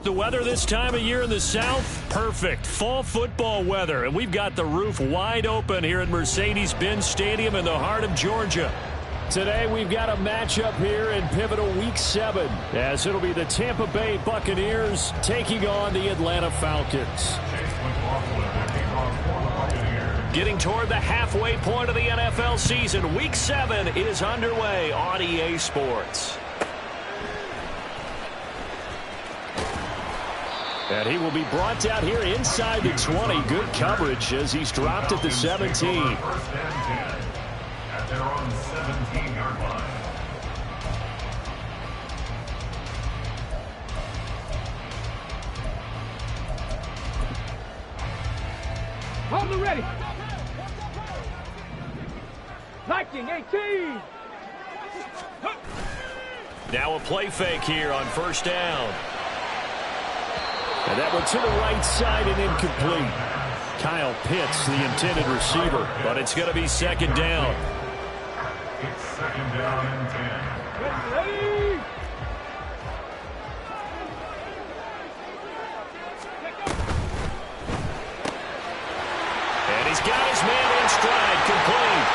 The weather this time of year in the South, perfect. Fall football weather, and we've got the roof wide open here at Mercedes-Benz Stadium in the heart of Georgia. Today we've got a matchup here in pivotal Week 7, as it'll be the Tampa Bay Buccaneers taking on the Atlanta Falcons. Getting toward the halfway point of the NFL season, Week 7 is underway on EA Sports. And he will be brought down here inside the 20. Good coverage as he's dropped at the 17. First and 10 at their own 17-yard line. Hold it ready. Liking 18. Now a play fake here on first down. And that one to the right side and incomplete. Kyle Pitts, the intended receiver, but it's going to be second down. It's second down and 10. Ready. And he's got his man in stride, complete.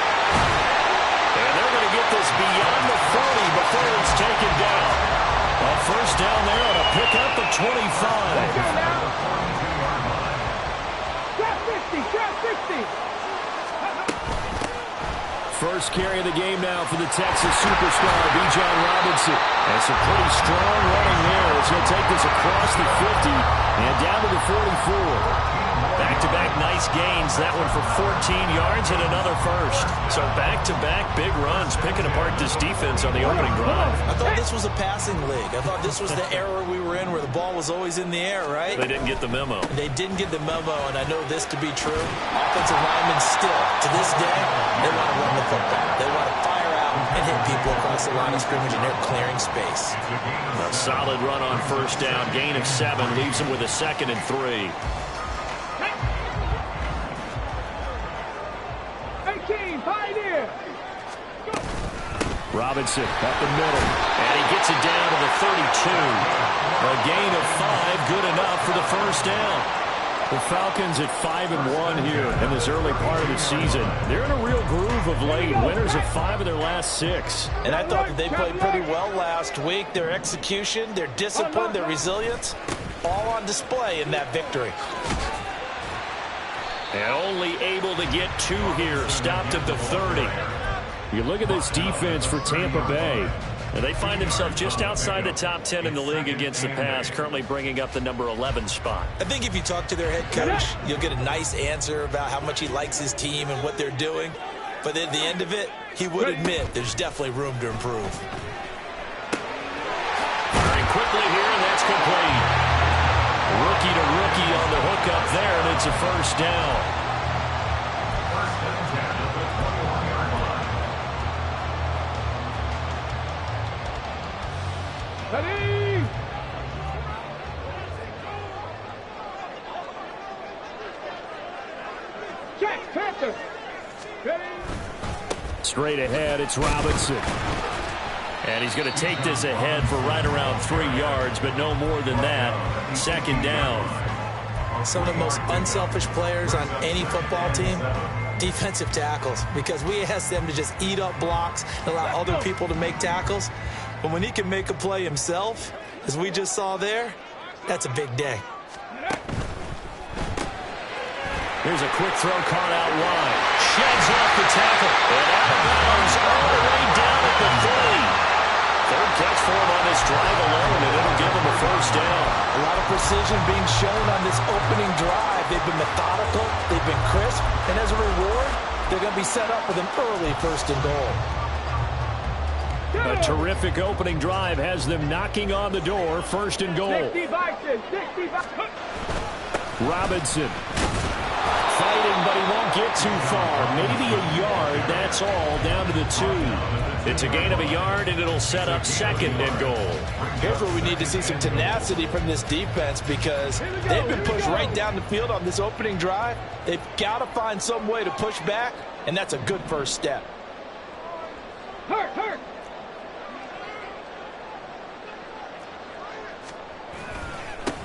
And they're going to get this beyond the 40 before it's taken down. A first down there on a pickup of 25. Drop 50, drop 50. First carry of the game now for the Texas superstar, Bijan Robinson. And some pretty strong running there as he'll take this across the 50 and down to the 44. Back-to-back nice gains. That one for 14 yards and another first. So back-to-back big runs, picking apart this defense on the opening drive. I thought this was a passing league. I thought this was the era we were in where the ball was always in the air, right? They didn't get the memo. They didn't get the memo, and I know this to be true. Offensive linemen still, to this day, they want to run the football. They want to fire out and hit people across the line of scrimmage, and they're clearing space. A solid run on first down. Gain of 7 leaves them with a 2nd and 3. Robinson up the middle, and he gets it down to the 32. A gain of 5, good enough for the first down. The Falcons at 5-1 here in this early part of the season. They're in a real groove of late. Winners of 5 of their last 6. And I thought that they played pretty well last week. Their execution, their discipline, their resilience, all on display in that victory. And only able to get 2 here, stopped at the 30. You look at this defense for Tampa Bay. And they find themselves just outside the top 10 in the league against the pass, currently bringing up the number 11 spot. I think if you talk to their head coach, you'll get a nice answer about how much he likes his team and what they're doing. But at the end of it, he would admit there's definitely room to improve. Very quickly here, and that's complete. Rookie to rookie on the hook up there, and it's a first down. Ready. Check, Panther. Ready. Straight ahead, it's Robinson. And he's going to take this ahead for right around 3 yards, but no more than that. Second down. Some of the most unselfish players on any football team, defensive tackles, because we ask them to just eat up blocks and allow other people to make tackles. But when he can make a play himself, as we just saw there, that's a big day. Here's a quick throw caught out wide. Sheds off the tackle. And out of bounds all the way down at the 30. Third catch for him on this drive alone, and it'll give him a first down. A lot of precision being shown on this opening drive. They've been methodical. They've been crisp. And as a reward, they're going to be set up with an early first and goal. A terrific opening drive has them knocking on the door. First and goal. 60 Vikings, 60 Vikings. Robinson fighting, but he won't get too far. Maybe a yard, that's all, down to the 2. It's a gain of a yard, and it'll set up 2nd and goal. Here's where we need to see some tenacity from this defense because they've been pushed right down the field on this opening drive. They've got to find some way to push back, and that's a good first step. Hurt.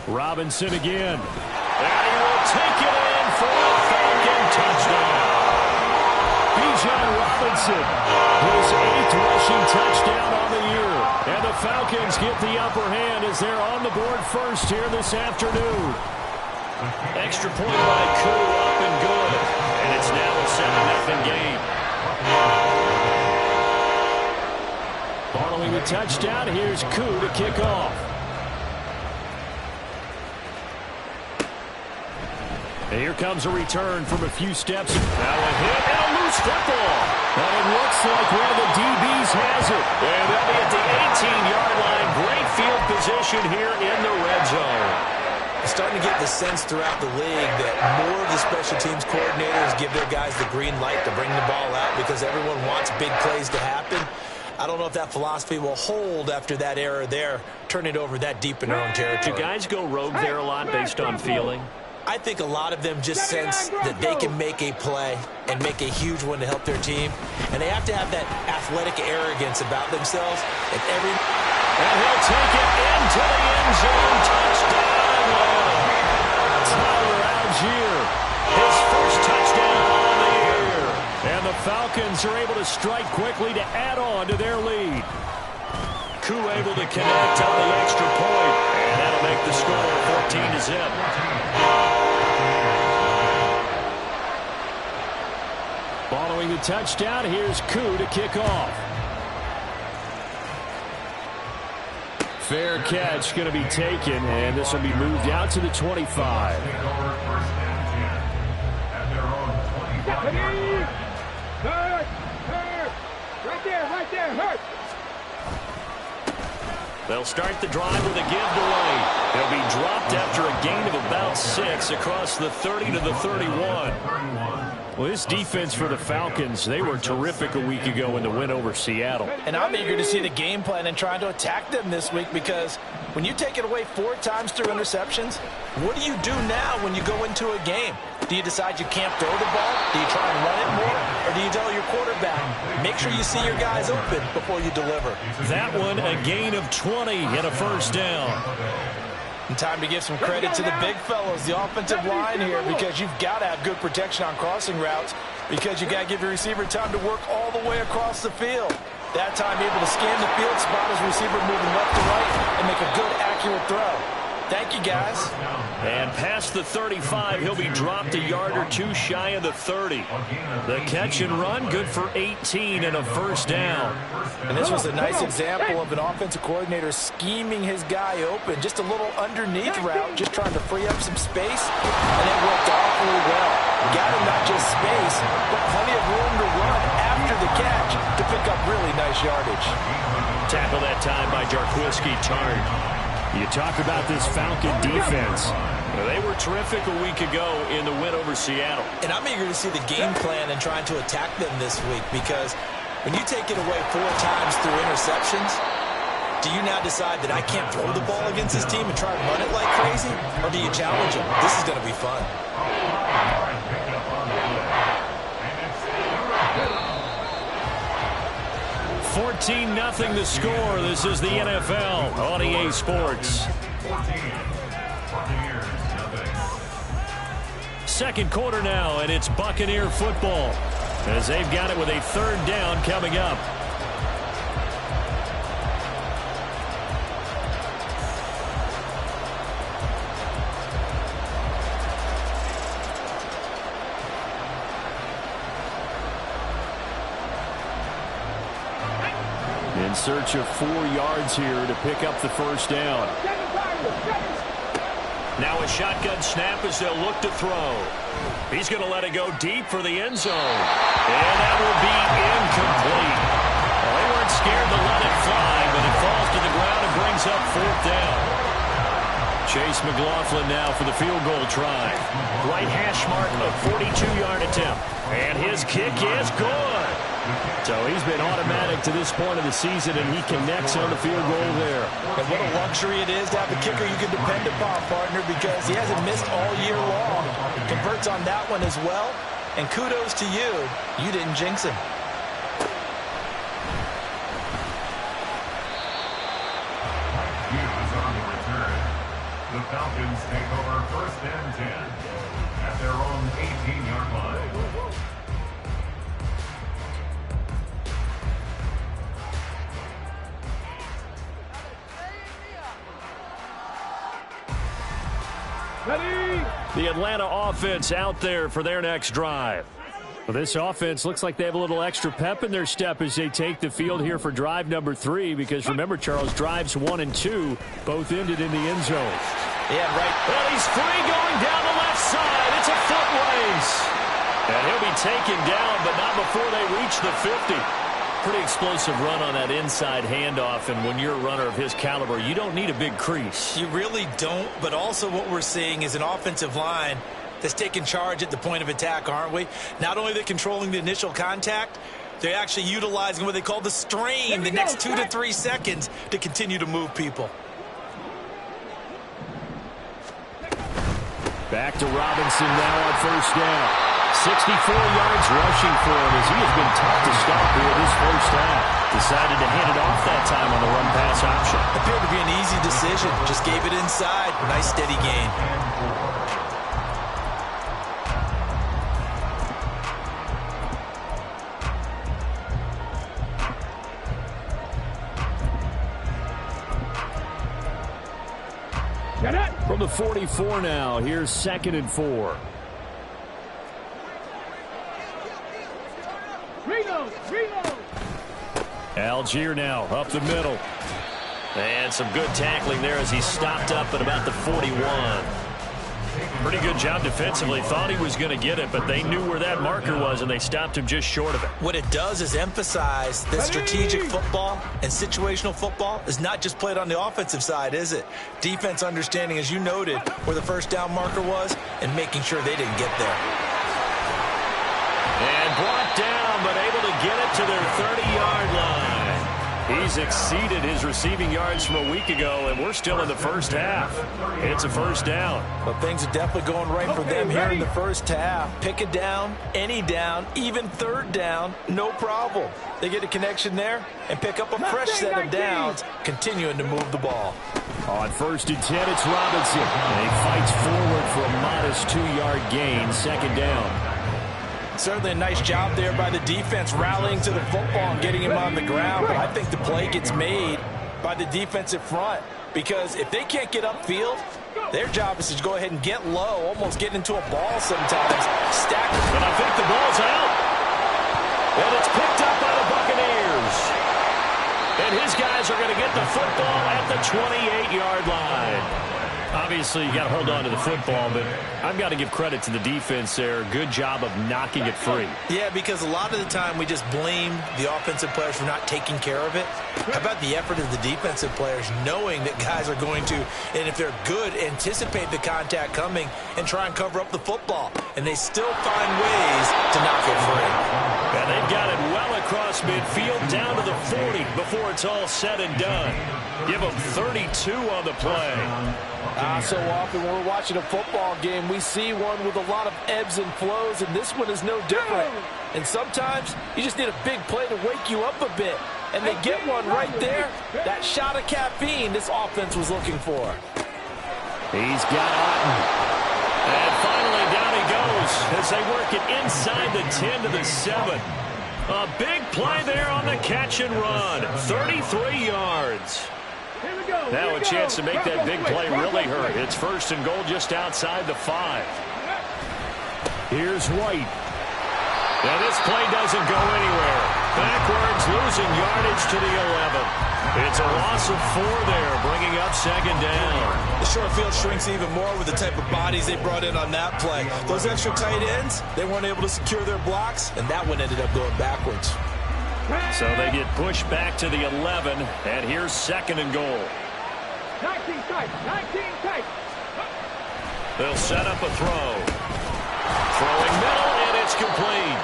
Robinson again. And he will take it in for a Falcon touchdown. Bijan Robinson, his 8th rushing touchdown on the year. And the Falcons get the upper hand as they're on the board first here this afternoon. Extra point by Koo, up and good. And it's now a 7-0 game. Following the touchdown, here's Koo to kick off. And here comes a return from a few steps. Now a hit and a loose football. And it looks like one of the DBs has it. And they'll be at the 18-yard line. Great field position here in the red zone. I'm starting to get the sense throughout the league that more of the special teams coordinators give their guys the green light to bring the ball out because everyone wants big plays to happen. I don't know if that philosophy will hold after that error there, turn it over that deep in their own territory. Do guys go rogue there a lot based on feeling? I think a lot of them just sense that they can make a play and make a huge one to help their team. And they have to have that athletic arrogance about themselves. And he'll take it into the end zone. Touchdown. Tyler Algier, his first touchdown on the year. And the Falcons are able to strike quickly to add on to their lead. Koo able to connect on the extra point. And that'll make the score 14-0. Following the touchdown, here's Koo to kick off. Fair catch going to be taken, and this will be moved out to the 25. Hurt. Right there, hurt. They'll start the drive with a giveaway. They'll be dropped after a gain of about 6 across the 30 to the 31. Well, this defense for the Falcons, they were terrific a week ago in the win over Seattle. And I'm eager to see the game plan and trying to attack them this week because when you take it away 4 times through interceptions, what do you do now when you go into a game? Do you decide you can't throw the ball? Do you try and run it more? Or do you tell your quarterback, make sure you see your guys open before you deliver? That one, a gain of 20 and a first down. And time to give some credit to the big fellows, the offensive line here, because you've got to have good protection on crossing routes because you got to give your receiver time to work all the way across the field. That time able to scan the field, spot his receiver moving left to right, and make a good, accurate throw. Thank you, guys. And past the 35, he'll be dropped a yard or 2 shy of the 30. The catch and run, good for 18 and a first down. And this was a nice example of an offensive coordinator scheming his guy open. Just a little underneath route, just trying to free up some space, and it worked awfully well. Got him not just space, but plenty of room to run after the catch to pick up really nice yardage. Tackle that time by Jarquiski Tartt. You talk about this Falcon defense. They were terrific a week ago in the win over Seattle. And I'm eager to see the game plan and trying to attack them this week because when you take it away 4 times through interceptions, do you now decide that I can't throw the ball against this team and try and run it like crazy? Or do you challenge them? This is going to be fun. 14-0 the score. This is the NFL on EA Sports. Second quarter now, and it's Buccaneer football as they've got it with a third down coming up. In search of 4 yards here to pick up the first down. Now a shotgun snap as they'll look to throw. He's going to let it go deep for the end zone. And that will be incomplete. Well, they weren't scared to let it fly, but it falls to the ground and brings up 4th down. Chase McLaughlin now for the field goal try. Right hash mark of 42-yard attempt. And his kick is good. So he's been automatic to this point of the season, and he connects on the field goal there. And what a luxury it is to have a kicker you can depend upon, partner, because he hasn't missed all year long. Converts on that one as well. And kudos to you. You didn't jinx him. Hughes on the return. The Falcons take over 1st and 10 at their own 18-yard line. The Atlanta offense out there for their next drive. Well, this offense looks like they have a little extra pep in their step as they take the field here for drive number 3, because remember, Charles, drives 1 and 2 both ended in the end zone. Yeah, right. Well, he's free going down the left side. It's a foot race. And he'll be taken down, but not before they reach the 50. Pretty explosive run on that inside handoff, and when you're a runner of his caliber, you don't need a big crease. You really don't, but also what we're seeing is an offensive line that's taking charge at the point of attack, aren't we? Not only are they controlling the initial contact, they're actually utilizing what they call the strain, the next 2 to 3 seconds, to continue to move people. Back to Robinson now on 1st down. 64 yards rushing for him as he has been tough to stop here this first half. Decided to hand it off that time on the run-pass option. Appeared to be an easy decision. Just gave it inside. Nice steady gain. From the 44 now, here's 2nd and 4. Algier now up the middle. And some good tackling there as he stopped up at about the 41. Pretty good job defensively. Thought he was going to get it, but they knew where that marker was, and they stopped him just short of it. What it does is emphasize that strategic football and situational football is not just played on the offensive side, is it? Defense understanding, as you noted, where the first down marker was and making sure they didn't get there. And brought down, but able to get it to their 30-yard line. He's exceeded his receiving yards from a week ago, and we're still in the first half. It's a 1st down. Well, things are definitely going right for them here in the first half. Pick a down, any down, even 3rd down, no problem. They get a connection there and pick up a fresh set of downs, continuing to move the ball. On 1st and 10, it's Robinson. And he fights forward for a modest 2-yard gain, 2nd down. Certainly a nice job there by the defense rallying to the football and getting him on the ground. But I think the play gets made by the defensive front, because if they can't get upfield, their job is to go ahead and get low, almost get into a ball sometimes. Stack it. And I think the ball's out. And it's picked up by the Buccaneers. And his guys are going to get the football at the 28-yard line. Obviously, you got to hold on to the football, but I've got to give credit to the defense there. Good job of knocking it free. Yeah, because a lot of the time we just blame the offensive players for not taking care of it. How about the effort of the defensive players knowing that guys are going to, and if they're good, anticipate the contact coming and try and cover up the football. And they still find ways to knock it free. And they've got it well across midfield down to the 40 before it's all said and done. Give them 32 on the play. So often when we're watching a football game, we see one with a lot of ebbs and flows, and this one is no different. And sometimes you just need a big play to wake you up a bit. And they get one right there. That shot of caffeine this offense was looking for. He's got Otten. And finally down he goes as they work it inside the 10 to the 7. A big play there on the catch and run. 33 yards. Now a chance to make that big play really hurt. It's 1st and goal just outside the 5. Here's White. And this play doesn't go anywhere. Backwards, losing yardage to the 11. It's a loss of 4 there, bringing up 2nd down. The short field shrinks even more with the type of bodies they brought in on that play. Those extra tight ends, they weren't able to secure their blocks, and that one ended up going backwards. So they get pushed back to the 11, and here's 2nd and goal. 19 tight, 19 tight. They'll set up a throw. Throwing middle, and it's complete.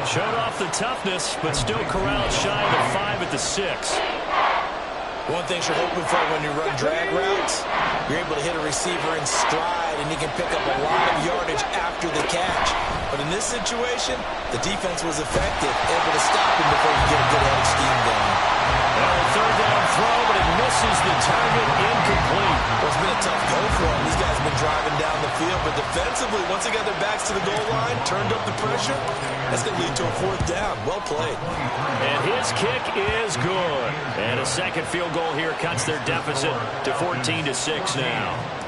Showed off the toughness, but still corralled shy of the 5 at the 6. One thing you're hoping for when you run drag routes, you're able to hit a receiver in stride, and he can pick up a lot of yardage after the catch. But in this situation, the defense was effective, able to stop him before you get a good head of steam going. Well, third down throw, but it misses the target, incomplete. Well, it's been a tough go for him. These guys have been driving down the field, but defensively, once they got their backs to the goal line, turned up the pressure, that's going to lead to a 4th down. Well played. And his kick is good. And a second field goal here cuts their deficit to 14-6 now.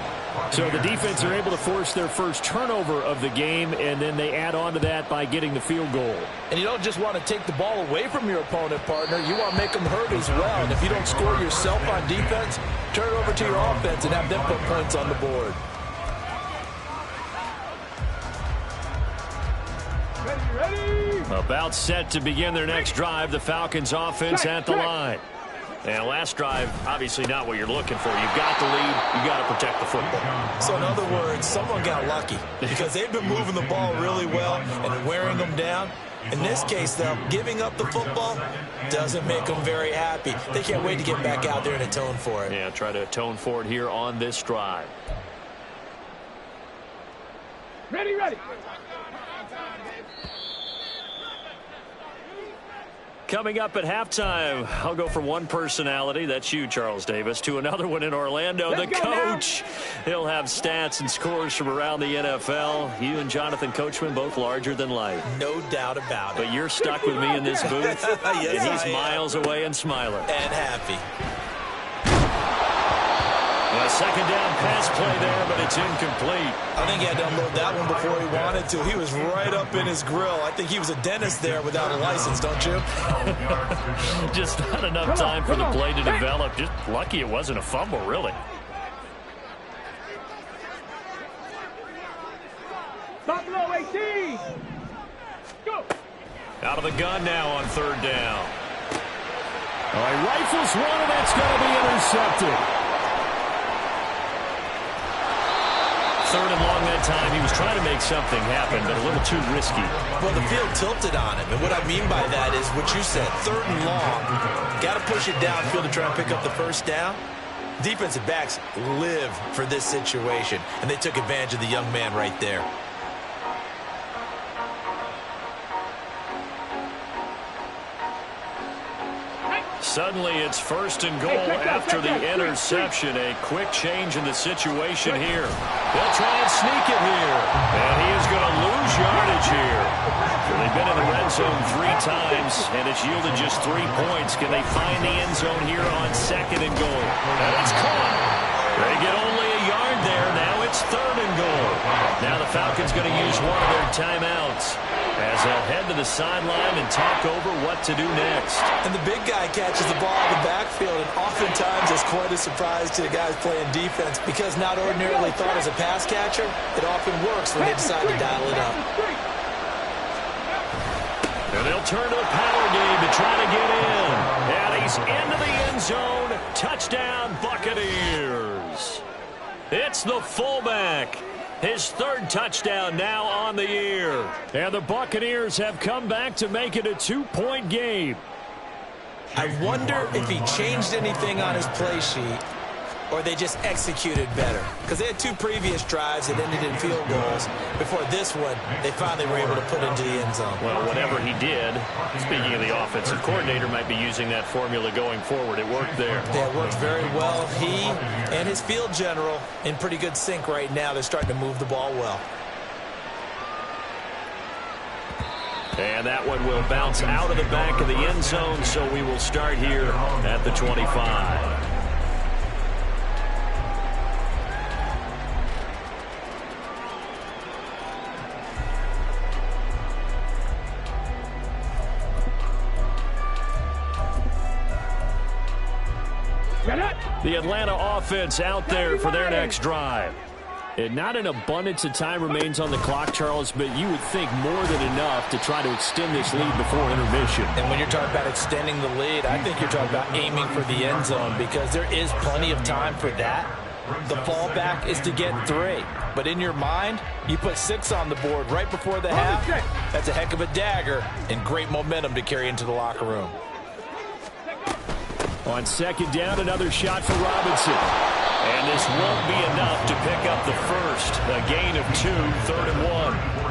So the defense are able to force their first turnover of the game, and then they add on to that by getting the field goal. And you don't just want to take the ball away from your opponent, partner. You want to make them hurt as well. And if you don't score yourself on defense, turn it over to your offense and have them put points on the board. Ready? About set to begin their next drive, the Falcons offense at the line. And last drive, obviously not what you're looking for. You've got the lead. You've got to protect the football. So in other words, someone got lucky because they've been moving the ball really well and wearing them down. In this case, though, giving up the football doesn't make them very happy. They can't wait to get back out there and atone for it. Yeah, try to atone for it here on this drive. Ready, ready. Coming up at halftime, I'll go from one personality, that's you, Charles Davis, to another one in Orlando, the coach. He'll have stats and scores from around the NFL. You and Jonathan Coachman, both larger than life. No doubt about it. But you're stuck with me in this booth, Yes, and he's miles away and smiling. And happy. A second down pass play there, but it's incomplete. I think he had to unload that one before he wanted to. He was right up in his grill. I think he was a dentist there without a license, don't you? Just not enough time for the play to develop. Just lucky it wasn't a fumble, really. Buffalo 18. Go. Out of the gun now on third down. All right, rifles one, and that's going to be intercepted. Third and long that time. He was trying to make something happen, but a little too risky. Well, the field tilted on him, and what I mean by that is what you said, third and long. Got to push it downfield to try and pick up the first down. Defensive backs live for this situation, and they took advantage of the young man right there. Suddenly it's first and goal after the interception. A quick change in the situation here. They'll try and sneak it here. And he is going to lose yardage here. They've been in the red zone 3 times, and it's yielded just 3 points. Can they find the end zone here on second and goal? And it's caught. They get only a yard there. Now it's third and goal. Now the Falcons going to use one of their timeouts as they'll head to the sideline and talk over what to do next. And the big guy catches the ball in the backfield, and oftentimes it's quite a surprise to the guys playing defense because not ordinarily thought as a pass catcher, it often works when they decide to dial it up. And they'll turn to the power game to try to get in. And he's into the end zone. Touchdown, Buccaneers. It's the fullback. His third touchdown now on the year. And the Buccaneers have come back to make it a 2-point game. I wonder if he changed anything on his play sheet or they just executed better. Because they had 2 previous drives that ended in field goals. Before this one, they finally were able to put into the end zone. Well, whatever he did, speaking of the offensive coordinator, might be using that formula going forward. It worked there. Yeah, it worked very well. He and his field general in pretty good sync right now. They're starting to move the ball well. And that one will bounce out of the back of the end zone, so we will start here at the 25. The Atlanta offense out there for their next drive. And not an abundance of time remains on the clock, Charles, but you would think more than enough to try to extend this lead before intermission. And when you're talking about extending the lead, I think you're talking about aiming for the end zone because there is plenty of time for that. The fallback is to get 3. But in your mind, you put 6 on the board right before the half. That's a heck of a dagger and great momentum to carry into the locker room. On second down, another shot for Robinson. And this won't be enough to pick up the first. A gain of 2, 3rd and 1.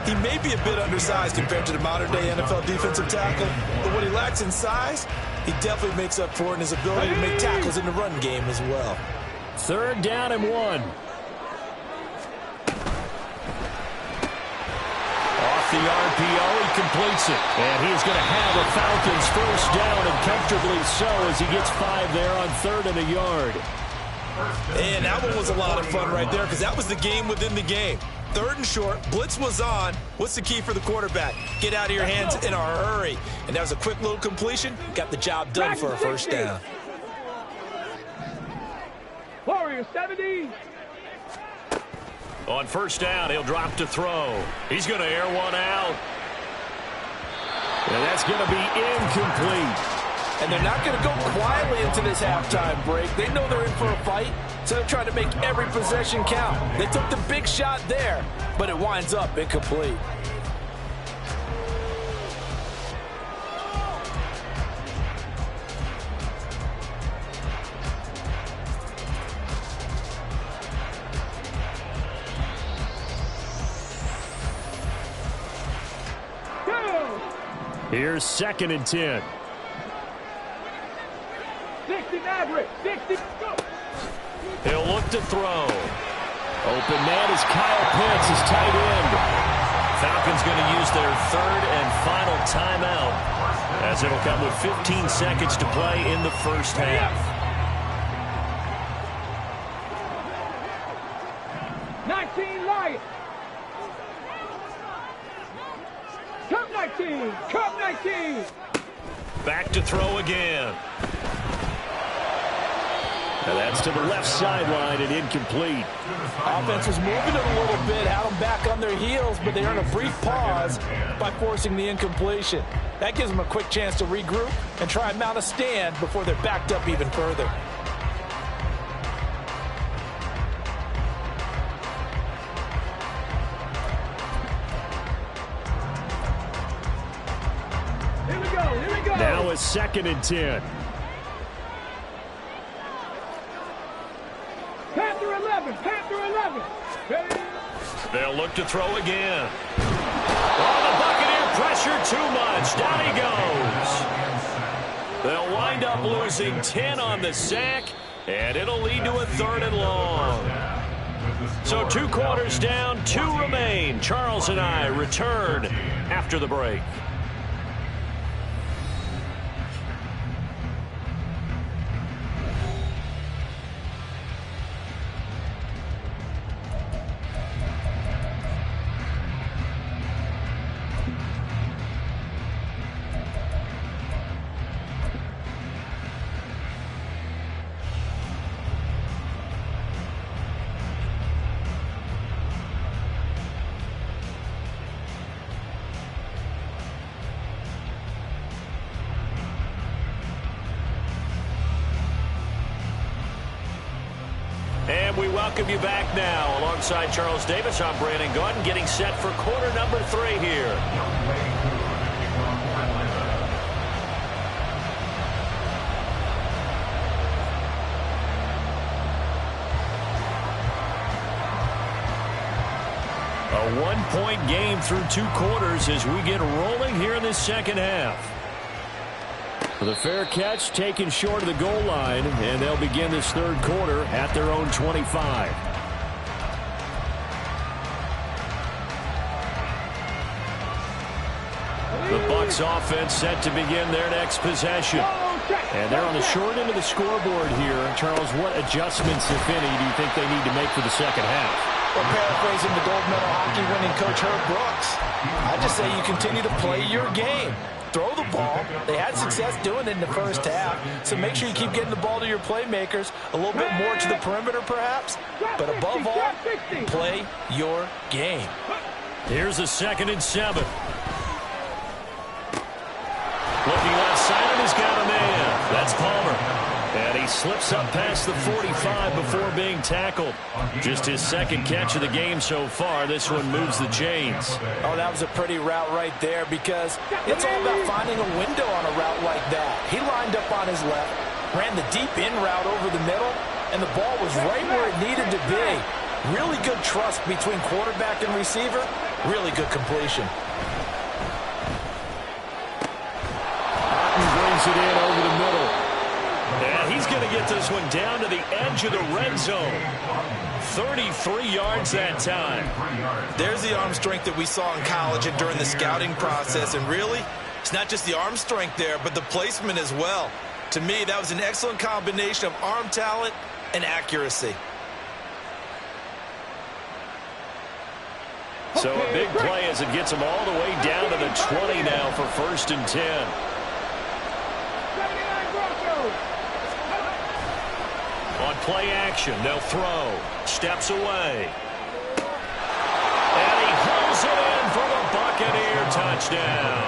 He may be a bit undersized compared to the modern-day NFL defensive tackle, but what he lacks in size, he definitely makes up for it in his ability to make tackles in the run game as well. 3rd down and 1. Off the RPO, he completes it. And he is going to have a Falcons first down, and comfortably so, as he gets 5 there on 3rd and a yard. And that one was a lot of fun right there because that was the game within the game. 3rd and short, blitz was on. What's the key for the quarterback? Get out of your hands in a hurry. And that was a quick little completion. Got the job done for a first down. Warriors 70. On first down, he'll drop to throw. He's going to air one out. And that's going to be incomplete. And they're not going to go quietly into this halftime break. They know they're in for a fight, so they're trying to make every possession count. They took the big shot there, but it winds up incomplete. Here's 2nd and 10. 60 Maverick. 60. Go. He'll look to throw. Open man is Kyle Pitts, his tight end. Falcons going to use their 3rd and final timeout, as it'll come with 15 seconds to play in the first half. 19 Lions. Cup 19. Cup 19. Back to throw again. And that's to the left sideline and incomplete. Offense was moving it a little bit, had them back on their heels, but they earned a brief pause by forcing the incompletion. That gives them a quick chance to regroup and try and mount a stand before they're backed up even further. Here we go. Here we go. Now it's 2nd and 10. Panther 11. Panther 11. Ready? They'll look to throw again. Oh, the Buccaneer pressure too much. Down he goes. They'll wind up losing 10 on the sack, and it'll lead to a 3rd and long. So 2 quarters down, 2 remain. Charles and I return after the break. And we welcome you back now. Alongside Charles Davis, I'm Brandon Gunn, getting set for quarter number 3 here. A 1-point game through 2 quarters as we get rolling here in this second half. The fair catch taken short of the goal line, and they'll begin this 3rd quarter at their own 25. The Bucs offense set to begin their next possession. And they're on the short end of the scoreboard here. Charles, what adjustments, if any, do you think they need to make for the second half? Well, paraphrasing the gold medal hockey winning coach Herb Brooks, I just say you continue to play your game. Throw the ball. They had success doing it in the first half, so make sure you keep getting the ball to your playmakers, a little bit more to the perimeter perhaps, but above all, play your game. Here's a 2nd and 7. Looking left side, and he's got a man. That's Palmer. And he he slips up past the 45 before being tackled. Just his second catch of the game so far. This one moves the chains. Oh, that was a pretty route right there, because it's all about finding a window on a route like that. He lined up on his left, ran the deep in route over the middle, and the ball was right where it needed to be. Really good trust between quarterback and receiver. Really good completion. Brings it in over the middle. And he's going to get this one down to the edge of the red zone. 33 yards that time. There's the arm strength that we saw in college and during the scouting process. And really, it's not just the arm strength there, but the placement as well. To me, that was an excellent combination of arm talent and accuracy. So a big play as it gets him all the way down to the 20 now for 1st and 10. On play action, they'll throw. Steps away. And he pulls it in for the Buccaneer touchdown.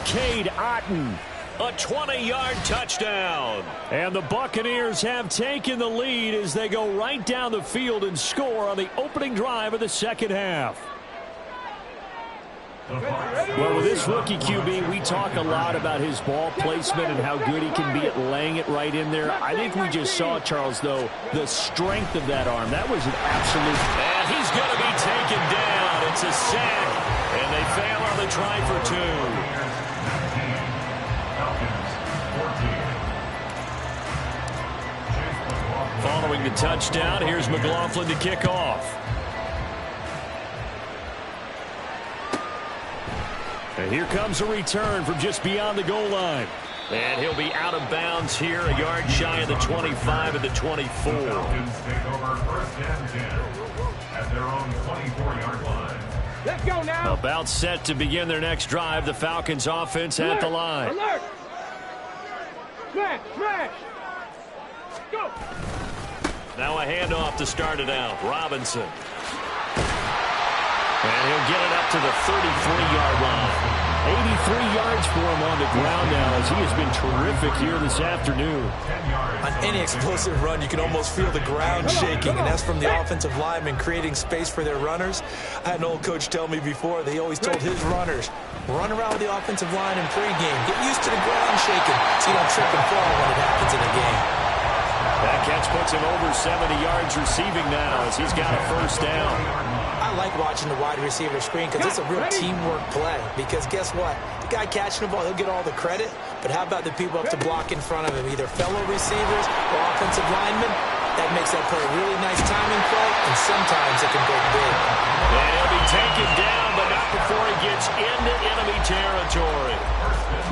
Cade Otton, a 20-yard touchdown. And the Buccaneers have taken the lead as they go right down the field and score on the opening drive of the second half. Well, with this rookie QB, we talk a lot about his ball placement and how good he can be at laying it right in there. I think we just saw, Charles, though, the strength of that arm. That was an absolute... And he's going to be taken down. It's a sack. And they fail on the try for 2. Following the touchdown, here's McLaughlin to kick off. And here comes a return from just beyond the goal line. And he'll be out of bounds here, a yard shy of the 25 at the 24. The Falcons take over 1st and 10 at their own 24-yard line. Let's go now. About set to begin their next drive. The Falcons offense at the line. Alert. Smash, smash. Go. Now a handoff to start it out. Robinson. And he'll get it up to the 33-yard line. 83 yards for him on the ground now as he has been terrific here this afternoon. On any explosive run, you can almost feel the ground shaking, and that's from the offensive linemen creating space for their runners. I had an old coach tell me before, they always told his runners, run around with the offensive line in pregame. Get used to the ground shaking so you don't trip and fall when it happens in a game. That catch puts him over 70 yards receiving now as he's got a 1st down. I like watching the wide receiver screen because it's a real teamwork play. Because guess what? The guy catching the ball, he'll get all the credit. But how about the people up to block in front of him, either fellow receivers or offensive linemen? That makes that play a really nice timing play, and sometimes it can go big. And he'll be taken down, but not before he gets into enemy territory.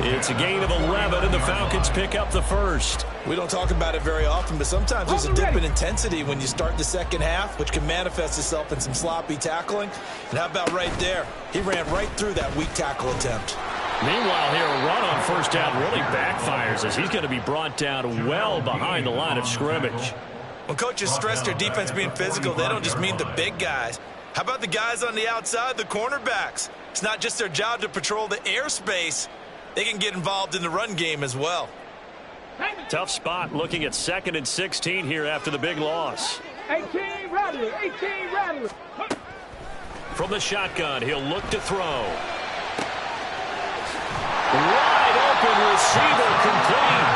It's a gain of 11, and the Falcons pick up the 1st. We don't talk about it very often, but sometimes there's a dip in intensity when you start the second half, which can manifest itself in some sloppy tackling. And how about right there? He ran right through that weak tackle attempt. Meanwhile, here, a run on 1st down really backfires as he's going to be brought down well behind the line of scrimmage. When coaches stress their defense being physical, they don't just mean the big guys. How about the guys on the outside, the cornerbacks? It's not just their job to patrol the airspace. They can get involved in the run game as well. Tough spot looking at 2nd and 16 here after the big loss. 18 Rattler, 18 Rattler. From the shotgun, he'll look to throw. Wide open receiver complete.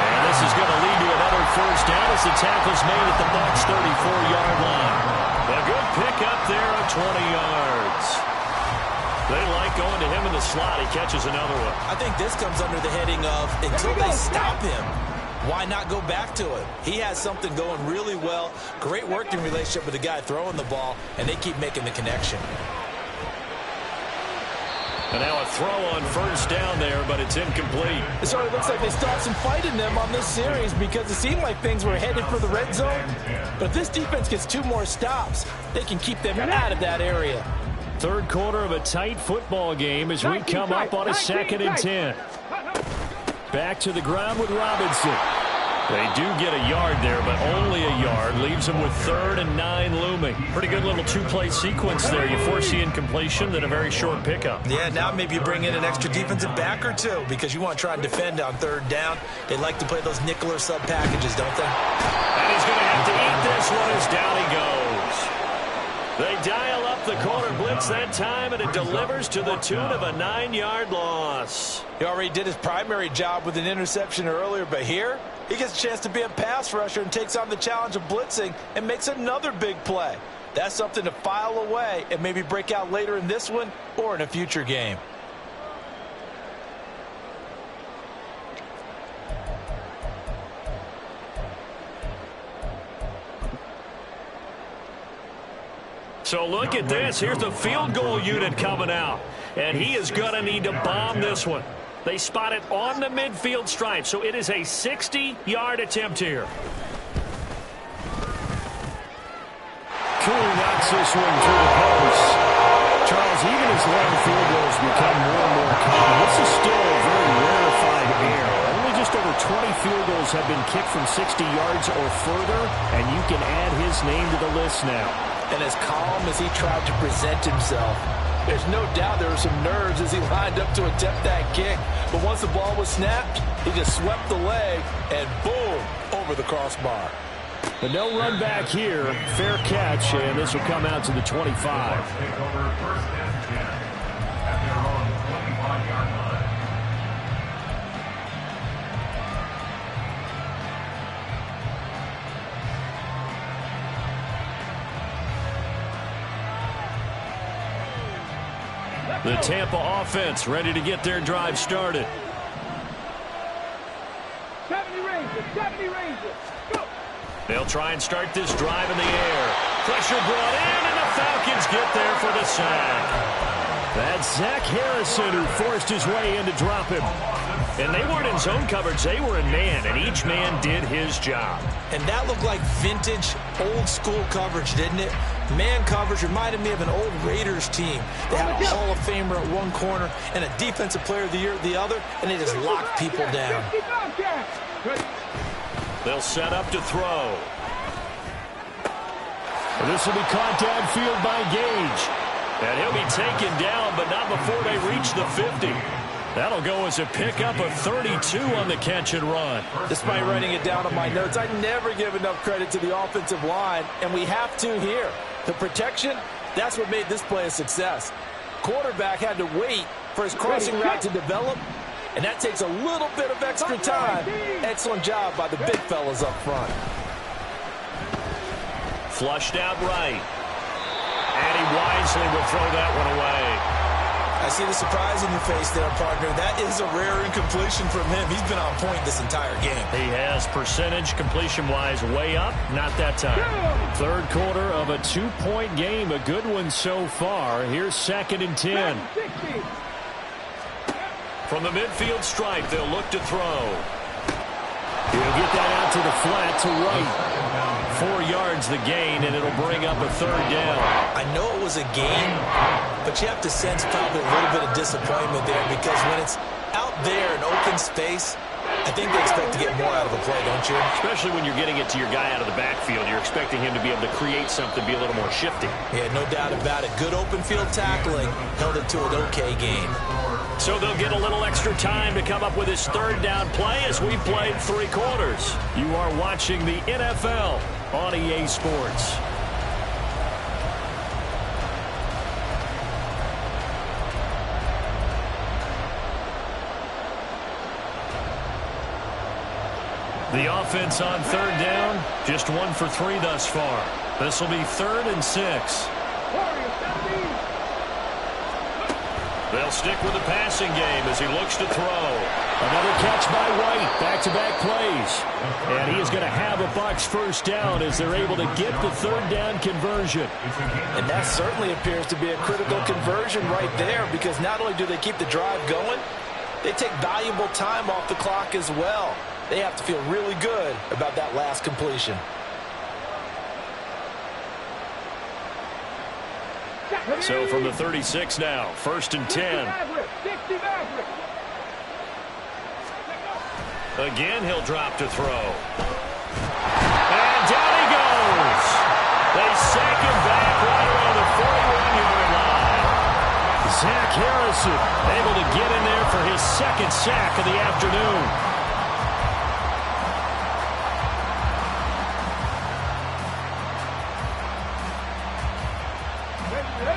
And this is going to lead to another 1st down as the tackle's made at the Bucs 34-yard line. A good pick up there of 20 yards. They like going to him in the slot. He catches another one. I think this comes under the heading of until they stop him, why not go back to it? He has something going really well. Great working relationship with the guy throwing the ball, and they keep making the connection. And now a throw on 1st down there, but it's incomplete. It sort of looks like they still have some fight in them on this series because it seemed like things were headed for the red zone. But if this defense gets 2 more stops, they can keep them out of that area. 3rd quarter of a tight football game as we come up on a 2nd and 10. Back to the ground with Robinson. They do get a yard there, but only a yard. Leaves them with 3rd and 9 looming. Pretty good little two-play sequence there. You force the incompletion, then a very short pickup. Yeah, now maybe you bring in an extra defensive back or two because you want to try and defend on 3rd down. They like to play those nickel or sub packages, don't they? And he's going to have to eat this one as down he goes. They dial up the corner blitz that time, and it delivers to the tune of a 9-yard loss. He already did his primary job with an interception earlier, but here he gets a chance to be a pass rusher and takes on the challenge of blitzing and makes another big play. That's something to file away and maybe break out later in this one or in a future game. So look at this. Here's the field goal unit coming out. And he is going to need to bomb this one. They spot it on the midfield stripe, so it is a 60-yard attempt here. Cooley knocks this one through the post. Charles, even as long field goals become more and more common, this is still a very rarefied air. Only just over 20 field goals have been kicked from 60 yards or further, and you can add his name to the list now. And as calm as he tried to present himself, there's no doubt there were some nerves as he lined up to attempt that kick. But once the ball was snapped, he just swept the leg and boom, over the crossbar. But no run back here. Fair catch, and this will come out to the 25. Take over 1st and 10 at their own 25-yard line. The Tampa offense ready to get their drive started. 70 Rangers, 70 Rangers. Go. They'll try and start this drive in the air. Pressure brought in, and the Falcons get there for the sack. That's Zach Harrison who forced his way in to drop him. And they weren't in zone coverage. They were in man, and each man did his job. And that looked like vintage, old-school coverage, didn't it? Man coverage reminded me of an old Raiders team. They had a Hall of Famer at one corner and a Defensive Player of the Year at the other, and they just locked people down. They'll set up to throw. And this will be caught downfield by Gage. And he'll be taken down, but not before they reach the 50. That'll go as a pickup of 32 on the catch and run. Despite writing it down on my notes, I never give enough credit to the offensive line, and we have to here. The protection, that's what made this play a success. Quarterback had to wait for his crossing route to develop, and that takes a little bit of extra time. Excellent job by the big fellas up front. Flushed out right. And he wisely will throw that one away. I see the surprise in your face there, partner. That is a rare incompletion from him. He's been on point this entire game. He has percentage completion-wise way up. Not that time. Third quarter of a 2-point game. A good one so far. Here's 2nd and 10. From the midfield stripe, they'll look to throw. He'll get that out to the flat to right. 4 yards the gain, and it'll bring up a 3rd down. I know it was a gain, but you have to sense probably a little bit of disappointment there because when it's out there in open space, I think they expect to get more out of a play, don't you? Especially when you're getting it to your guy out of the backfield. You're expecting him to be able to create something, be a little more shifty. Yeah, no doubt about it. Good open field tackling held it to an okay gain. So they'll get a little extra time to come up with his 3rd down play as we played 3 quarters. You are watching the NFL on EA Sports. The offense on 3rd down, just 1 for 3 thus far. This will be 3rd and 6. They'll stick with the passing game as he looks to throw. Another catch by White. Back-to-back plays. And he is going to have a Bucs 1st down as they're able to get the 3rd down conversion. And that certainly appears to be a critical conversion right there because not only do they keep the drive going, they take valuable time off the clock as well. They have to feel really good about that last completion. So from the 36 now, 1st and 10. Again, he'll drop to throw. And down he goes. They sack him back right around the 41-yard line. Zach Harrison able to get in there for his second sack of the afternoon.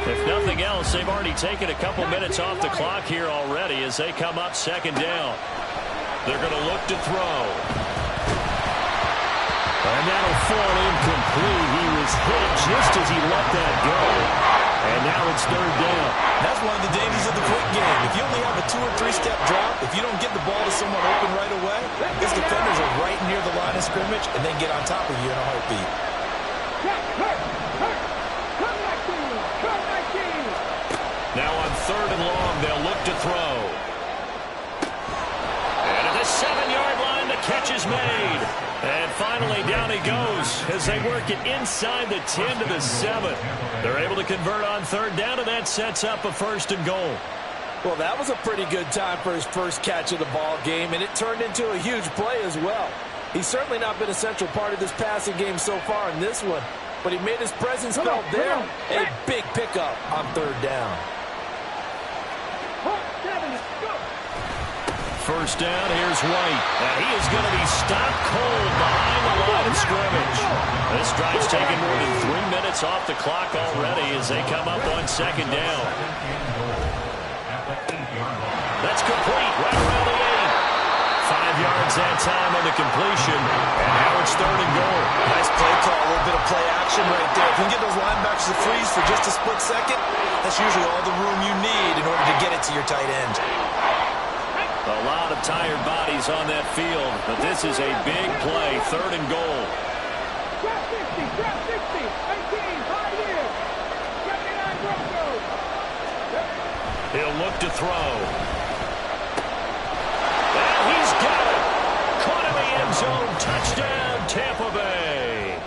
If nothing else, they've already taken a couple minutes off the clock here already as they come up second down. They're going to look to throw. And that'll fall incomplete. He was hit just as he let that go. And now it's third down. That's one of the dangers of the quick game. If you only have a 2- or 3-step drop, if you don't get the ball to someone open right away, his defenders are right near the line of scrimmage and then get on top of you in a heartbeat. Now on third and long, they'll look to throw. And at the 7-yard line, the catch is made. And finally, down he goes as they work it inside the 10 to the 7. They're able to convert on third down, and that sets up a first and goal. Well, that was a pretty good time for his first catch of the ball game, and it turned into a huge play as well. He's certainly not been a central part of this passing game so far in this one, but he made his presence felt there. A big pickup on third down. First down, here's White. And he is going to be stopped cold behind the line of scrimmage. This drive's taken more than 3 minutes off the clock already as they come up on second down. That's complete right around the 8. 5 yards that time on the completion. And now it's third and goal. Nice play call, a little bit of play action right there. If you can get those linebackers to freeze for just a split second, that's usually all the room you need in order to get it to your tight end. A lot of tired bodies on that field, but this is a big play, third and goal. Drop 60, 18, 5 years. 79 Broncos. He'll look to throw. And he's got it. Caught in the end zone. Touchdown, Tampa Bay.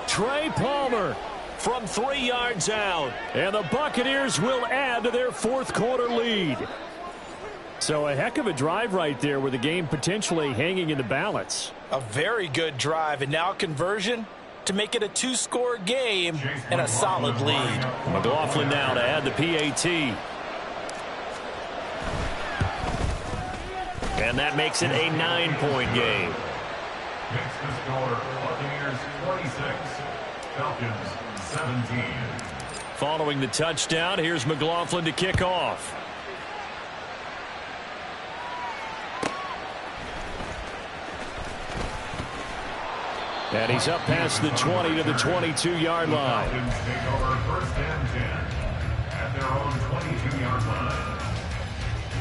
Trey Palmer from 3 yards out. And the Buccaneers will add to their fourth quarter lead. So a heck of a drive right there with the game potentially hanging in the balance. A very good drive, and now conversion to make it a 2-score game and a solid lead. McLaughlin now to add the PAT. And that makes it a 9-point game. Makes the score Buccaneers 46, Falcons 17. Following the touchdown, here's McLaughlin to kick off. And he's up past the 20 to the 22-yard line. Falcons take over first and 10 at their own 22-yard line.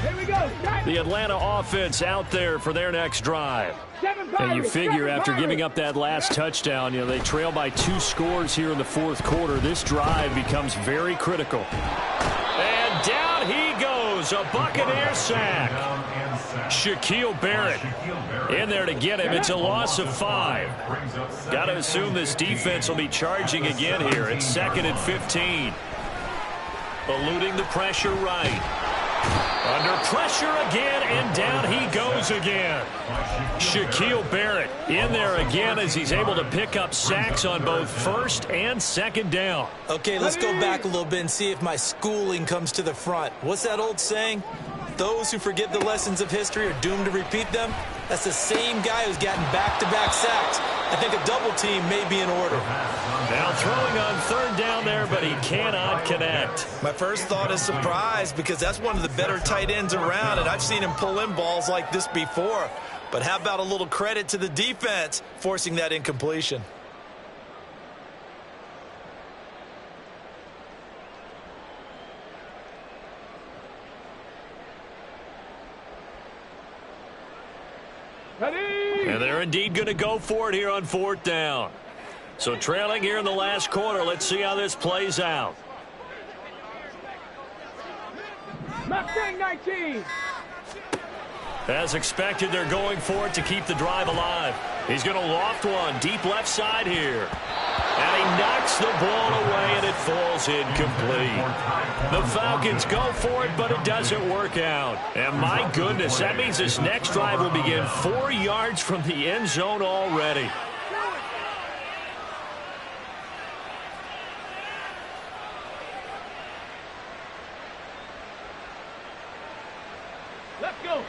Here we go. The Atlanta offense out there for their next drive. And you figure after giving up that last touchdown, they trail by 2 scores here in the fourth quarter. This drive becomes very critical. And down he goes, a Buccaneer sack. Shaquille Barrett in there to get him. It's a loss of 5. Got to assume this defense will be charging again here. It's 2nd and 15. Eluding the pressure right. Under pressure again, and down he goes again. Shaquille Barrett in there again as he's able to pick up sacks on both first and second down. Okay, let's go back a little bit and see if my schooling comes to the front. What's that old saying? Those who forget the lessons of history are doomed to repeat them. That's the same guy who's gotten back-to-back sacks. I think a double team may be in order. Now throwing on third down there, but he cannot connect. My first thought is surprise because that's one of the better tight ends around, and I've seen him pull in balls like this before. But how about a little credit to the defense forcing that incompletion? And they're indeed going to go for it here on fourth down. So trailing here in the last quarter. Let's see how this plays out. Mustang 19. As expected, they're going for it to keep the drive alive. He's going to loft one deep left side here. And he knocks the ball away, and it falls incomplete. The Falcons go for it, but it doesn't work out. And my goodness, that means this next drive will begin 4 yards from the end zone already.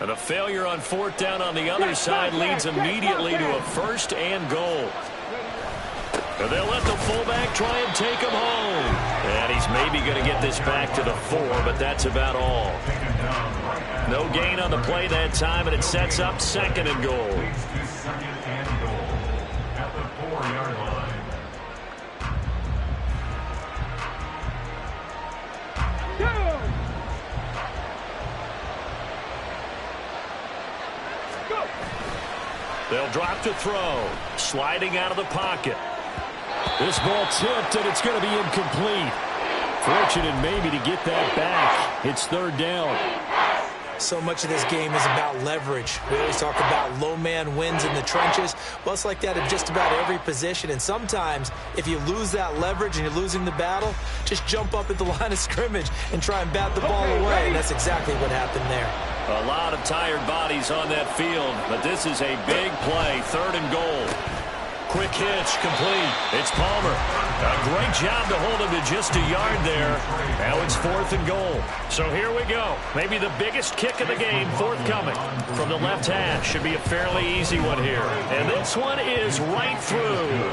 And a failure on 4th down on the other side leads immediately to a 1st and goal. And they'll let the fullback try and take him home. And he's maybe going to get this back to the 4, but that's about all. No gain on the play that time, and it sets up 2nd and goal. At the 4-yard line. They'll drop to throw. Sliding out of the pocket. This ball tipped, and it's going to be incomplete. Fortunate maybe to get that back. It's 3rd down. So much of this game is about leverage. We always talk about low man wins in the trenches. Well, it's like that in just about every position. And sometimes, if you lose that leverage and you're losing the battle, just jump up at the line of scrimmage and try and bat the ball away. And that's exactly what happened there. A lot of tired bodies on that field, but this is a big play. 3rd and goal. Quick hitch, complete. It's Palmer. A great job to hold him to just a yard there. Now it's 4th and goal. So here we go. Maybe the biggest kick of the game forthcoming from the left hash. Should be a fairly easy one here. And this one is right through.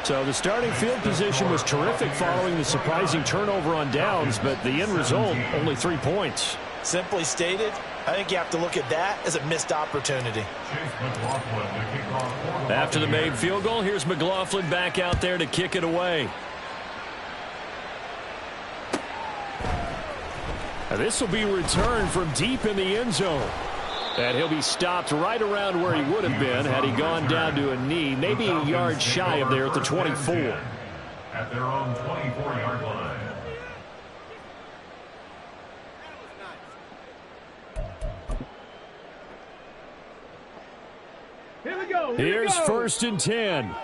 So the starting field position was terrific following the surprising turnover on downs, but the end result, only 3 points. Simply stated, I think you have to look at that as a missed opportunity. After the made field goal, here's McLaughlin back out there to kick it away. Now this will be returned from deep in the end zone. And he'll be stopped right around where he would have been had he gone down to a knee, maybe a yard shy of there at the 24. At their own 24-yard line. Here we go. Here's 1st and 10.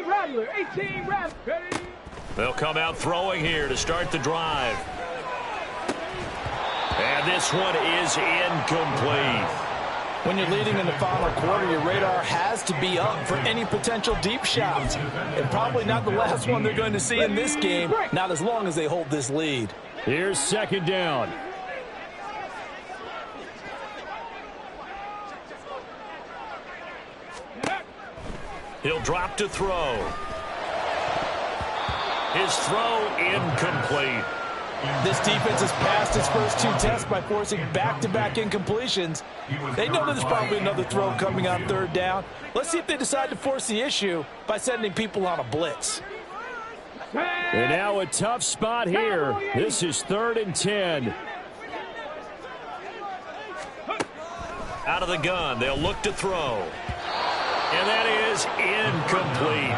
Rattler, 18 Rattler. They'll come out throwing here to start the drive. And this one is incomplete. When you're leading in the final quarter, your radar has to be up for any potential deep shots. And probably not the last one they're going to see in this game, not as long as they hold this lead. Here's 2nd down. He'll drop to throw. His throw incomplete. This defense has passed its first 2 tests by forcing back-to-back incompletions. They know there's probably another throw coming on 3rd down. Let's see if they decide to force the issue by sending people on a blitz. And now a tough spot here. This is 3rd and 10. Out of the gun, they'll look to throw. And that is incomplete.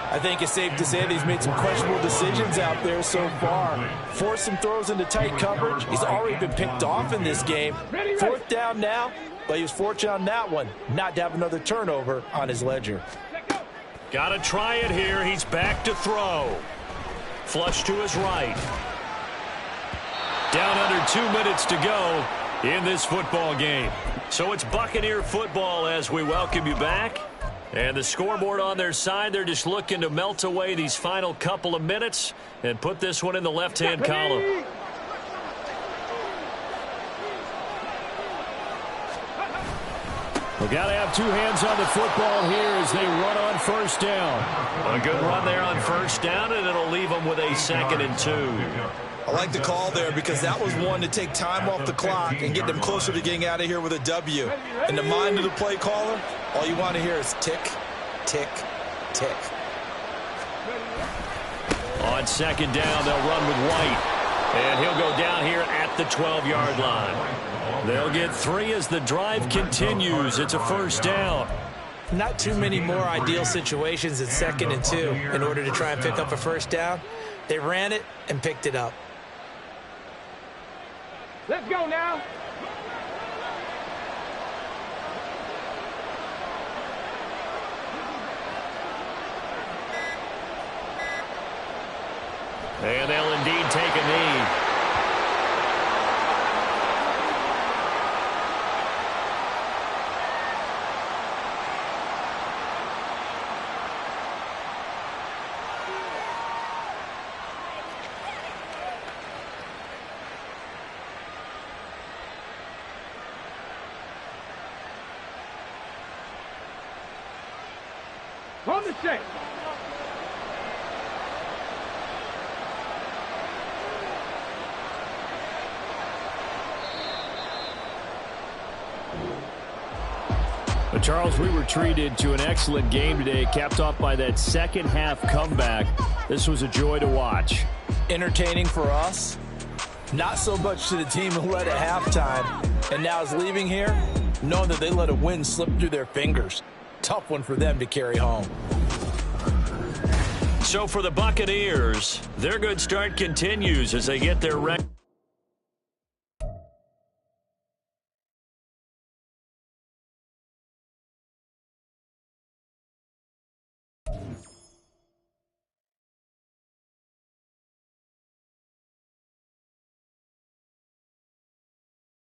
I think it's safe to say that he's made some questionable decisions out there so far. Forced some throws into tight coverage. He's already been picked off in this game. 4th down now, but he was fortunate on that one not to have another turnover on his ledger. Got to try it here. He's back to throw. Flush to his right. Down under 2 minutes to go in this football game. So it's Buccaneer football as we welcome you back. And the scoreboard on their side, they're just looking to melt away these final couple of minutes and put this one in the left-hand column. We've got to have 2 hands on the football here as they run on 1st down. A good run there on 1st down, and it'll leave them with a 2nd and 2. I like the call there because that was one to take time off the clock and get them closer to getting out of here with a W. In the mind of the play caller, all you want to hear is tick, tick, tick. On 2nd down, they'll run with White. And he'll go down here at the 12-yard line. They'll get 3 as the drive continues. It's a 1st down. Not too many more ideal situations at 2nd and 2 in order to try and pick up a first down. They ran it and picked it up. Let's go now. And they'll indeed take a knee. On the set. But Charles, we were treated to an excellent game today, capped off by that second half comeback. This was a joy to watch. Entertaining for us. Not so much to the team who led at halftime and now is leaving here knowing that they let a win slip through their fingers. Tough one for them to carry home. So for the Buccaneers, their good start continues as they get their record.